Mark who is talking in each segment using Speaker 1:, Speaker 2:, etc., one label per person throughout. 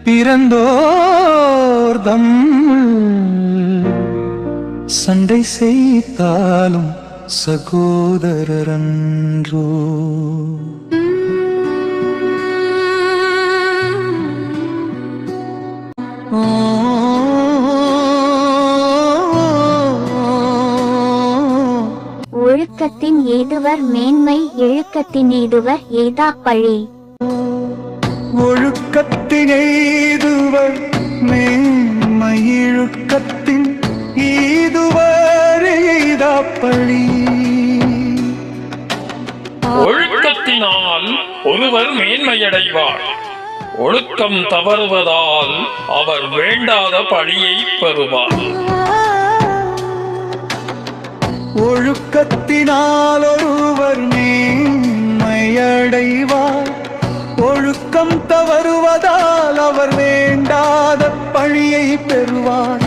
Speaker 1: பிறந்தோர்தம் சண்டை செய்தாலும் சகோதரரன்றோ.
Speaker 2: ஒழுக்கத்தின் ஏதுவர் மேன்மை, எழுக்கத்தின் ஏதுவர் எய்தா பழி.
Speaker 1: ஒழுக்கத்தின் எய்துவர் மேன்மை, இழுக்கத்தின் ஈதுவர் எய்தா பழி.
Speaker 3: ஒழுக்கத்தினால் ஒருவர் மேன்மையடைவார், ஒழுக்கம் தவறுவதால் அவர் வேண்டாத பழியை பெறுவார்.
Speaker 1: ஒழுக்கத்தினால் ஒருவர் மேன்மையடைவார், ஒழுக்கம் தவறுவதால் அவர் வேண்டாத பழியை பெறுவார்.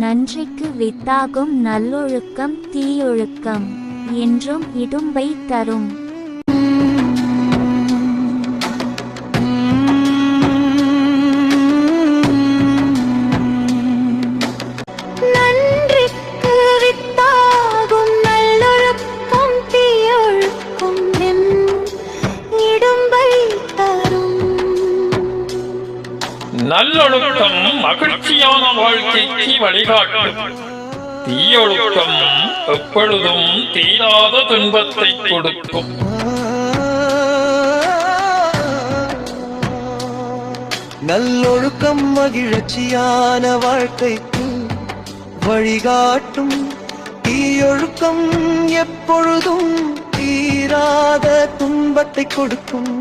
Speaker 2: நன்றிக்கு வித்தாகும் நல்லொழுக்கம் தீயொழுக்கம் என்றும் இடும்பை தரும்.
Speaker 3: நல்லொழுக்கம் மகிழ்ச்சியான வாழ்க்கைக்கு வழிகாட்டும், தீயொழுக்கம் எப்பொழுதும் தீராத துன்பத்தை கொடுக்கும்.
Speaker 1: நல்லொழுக்கம் மகிழ்ச்சியான வாழ்க்கைக்கு வழிகாட்டும், தீயொழுக்கம் எப்பொழுதும் தீராத துன்பத்தை கொடுக்கும்.